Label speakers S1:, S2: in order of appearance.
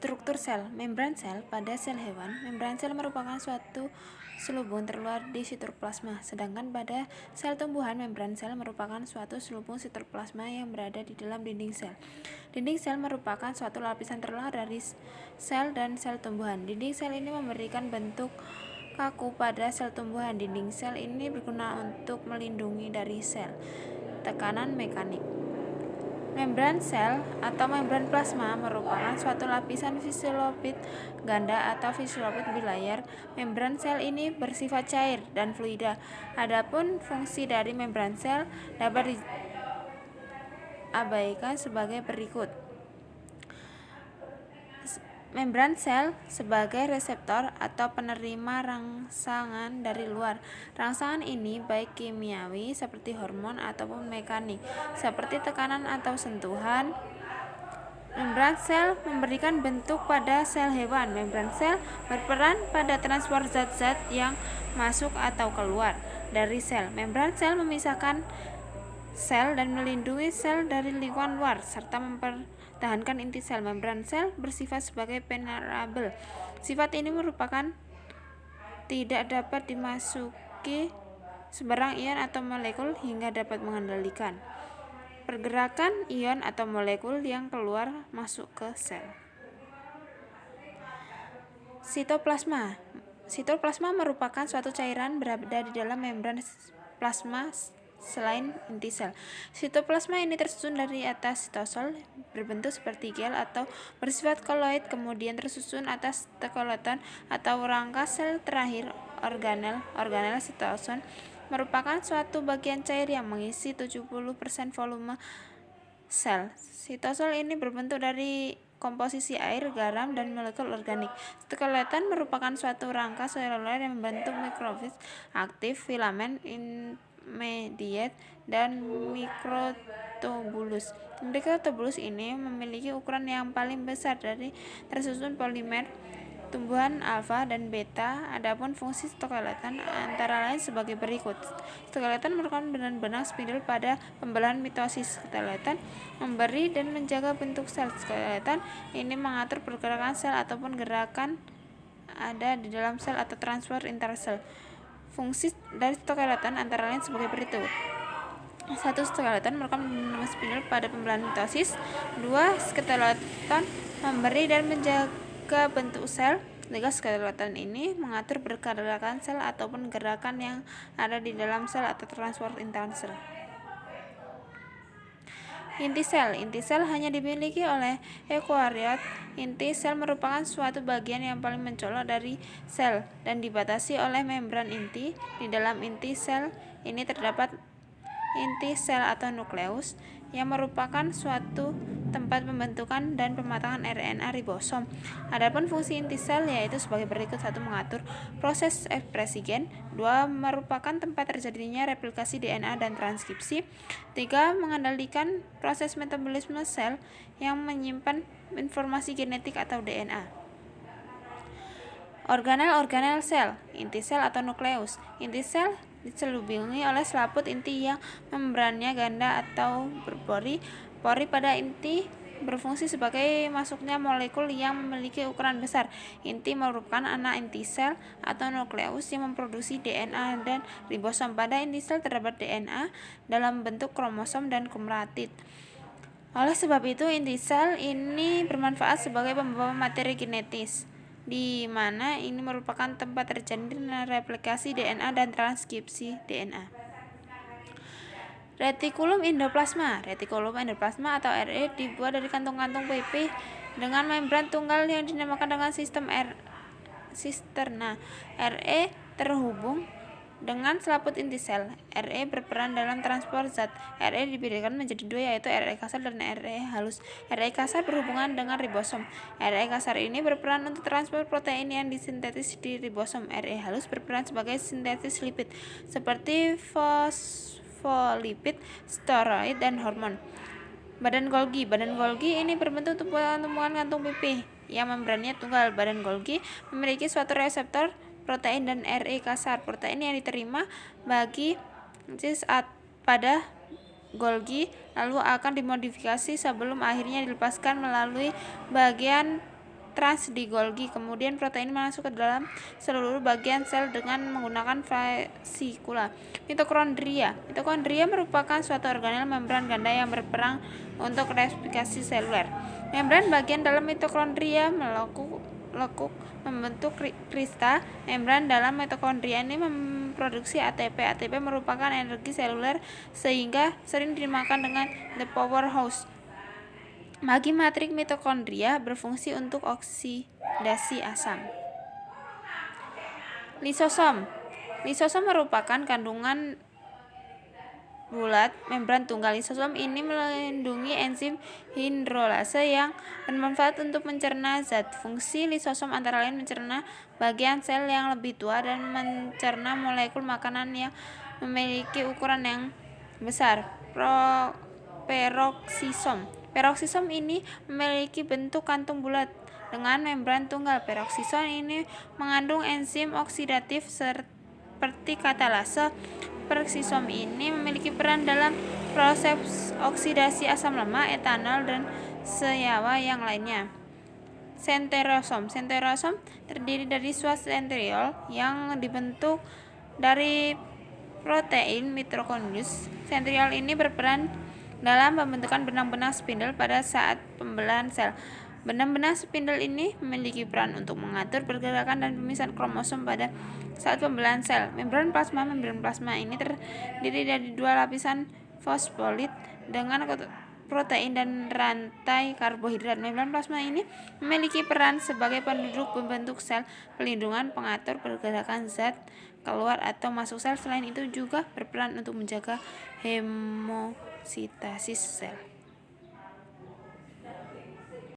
S1: Struktur sel. Membran sel. Pada sel hewan, membran sel merupakan suatu selubung terluar di sitoplasma, sedangkan pada sel tumbuhan, membran sel merupakan suatu selubung sitoplasma yang berada di dalam dinding sel. Dinding sel merupakan suatu lapisan terluar dari sel dan sel tumbuhan. Dinding sel ini memberikan bentuk kaku pada sel tumbuhan. Dinding sel ini berguna untuk melindungi dari sel tekanan mekanik. Membran sel atau membran plasma merupakan suatu lapisan fisiolipid ganda atau fisiolipid bilayar. Membran sel ini bersifat cair dan fluida. Adapun fungsi dari membran sel dapat diabaikan sebagai berikut. Membran sel sebagai reseptor atau penerima rangsangan dari luar. Rangsangan ini baik kimiawi seperti hormon ataupun mekanik seperti tekanan atau sentuhan. Membran sel memberikan bentuk pada sel hewan. Membran sel berperan pada transport zat-zat yang masuk atau keluar dari sel. Membran sel memisahkan sel dan melindungi sel dari lingkungan luar serta mempertahankan inti sel. Membran sel bersifat sebagai penetrabel. Sifat ini merupakan tidak dapat dimasuki sebarang ion atau molekul hingga dapat mengendalikan pergerakan ion atau molekul yang keluar masuk ke sel. Sitoplasma. Sitoplasma merupakan suatu cairan berada di dalam membran plasma selain inti sel. Sitoplasma ini tersusun dari atas sitosol berbentuk seperti gel atau bersifat koloid, kemudian tersusun atas skeleton atau rangka sel terakhir. Organel sitosol merupakan suatu bagian cair yang mengisi 70% volume sel. Sitosol ini berbentuk dari komposisi air, garam, dan molekul organik. Skeleton merupakan suatu rangka seluler yang membentuk mikrofis aktif, filamen, intermediate, dan mikrotubulus. Mikrotubulus ini memiliki ukuran yang paling besar dari tersusun polimer tumbuhan alfa dan beta. Adapun fungsi skeleton antara lain sebagai berikut. Skeleton merupakan benang-benang spindel pada pembelahan mitosis. Skeleton memberi dan menjaga bentuk sel. Skeleton ini mengatur pergerakan sel ataupun gerakan ada di dalam sel atau transfer intersel. Fungsi dari skeleton antara lain sebagai berikut. 1. Skeleton merupakan benang spindel pada pembelahan mitosis. 2. Skeleton memberi dan menjaga bentuk sel. 3. Skeleton ini mengatur pergerakan sel ataupun gerakan yang ada di dalam sel atau transfer intersel. Inti sel. Inti sel hanya dimiliki oleh eukariot. Inti sel merupakan suatu bagian yang paling mencolok dari sel dan dibatasi oleh membran inti. Di dalam inti sel ini terdapat inti sel atau nukleus yang merupakan suatu tempat pembentukan dan pematangan RNA ribosom. Adapun fungsi inti sel yaitu sebagai berikut. 1. Mengatur proses ekspresi gen. 2. Merupakan tempat terjadinya replikasi DNA dan transkripsi. 3. Mengendalikan proses metabolisme sel yang menyimpan informasi genetik atau DNA. Organel sel. Inti sel atau nukleus. Inti sel diselubungi oleh selaput inti yang membrannya ganda atau berpori. Pori pada inti berfungsi sebagai masuknya molekul yang memiliki ukuran besar. Inti merupakan anak inti sel atau nukleus yang memproduksi DNA dan ribosom. Pada inti sel terdapat DNA dalam bentuk kromosom dan kromatid. Oleh sebab itu, inti sel ini bermanfaat sebagai pembawa materi genetis, di mana ini merupakan tempat terjadinya replikasi DNA dan transkripsi DNA. Retikulum endoplasma. Retikulum endoplasma atau RE dibuat dari kantung-kantung pipih dengan membran tunggal yang dinamakan dengan sistem sisterna. RE terhubung dengan selaput inti sel. RE berperan dalam transport zat. RE dibedakan menjadi dua, yaitu RE kasar dan RE halus. RE kasar berhubungan dengan ribosom. RE kasar ini berperan untuk transport protein yang disintetis di ribosom. RE halus berperan sebagai sintetis lipid seperti fosfolipid, steroid, dan hormon. Badan Golgi. Badan Golgi ini berbentuk tumpukan kantung pipih yang membrannya tunggal. Badan Golgi memiliki suatu reseptor protein dan RE kasar. Protein yang diterima bagi saat pada Golgi lalu akan dimodifikasi sebelum akhirnya dilepaskan melalui bagian trans di Golgi. Kemudian protein masuk ke dalam seluruh bagian sel dengan menggunakan vesikula. Mitokondria. Mitokondria merupakan suatu organel membran ganda yang berperan untuk replikasi seluler. Membran bagian dalam mitokondria melekuk membentuk kristal. Membran dalam mitokondria ini memproduksi ATP. ATP merupakan energi seluler sehingga sering dinamakan dengan the powerhouse. Bagi matrik mitokondria berfungsi untuk oksidasi asam. Lisosom. Lisosom merupakan kandungan bulat membran tunggal. Lisosom ini melindungi enzim hidrolase yang bermanfaat untuk mencerna zat. Fungsi lisosom antara lain mencerna bagian sel yang lebih tua dan mencerna molekul makanan yang memiliki ukuran yang besar. Peroksisom. Peroksisom ini memiliki bentuk kantung bulat dengan membran tunggal. Peroksisom ini mengandung enzim oksidatif seperti katalase. Peroksisom ini memiliki peran dalam proses oksidasi asam lemak, etanol, dan senyawa yang lainnya. Senterosom. Senterosom terdiri dari suat sentriol yang dibentuk dari protein mitokondrius. Sentriol ini berperan dalam pembentukan benang-benang spindle pada saat pembelahan sel. Benang-benang spindle ini memiliki peran untuk mengatur pergerakan dan pemisahan kromosom pada saat pembelahan sel. Membran plasma. Membran plasma ini terdiri dari dua lapisan fosfolid dengan protein dan rantai karbohidrat. Membran plasma ini memiliki peran sebagai penduduk pembentuk sel, pelindungan, pengatur pergerakan zat keluar atau masuk sel. Selain itu juga berperan untuk menjaga hemositasis sel.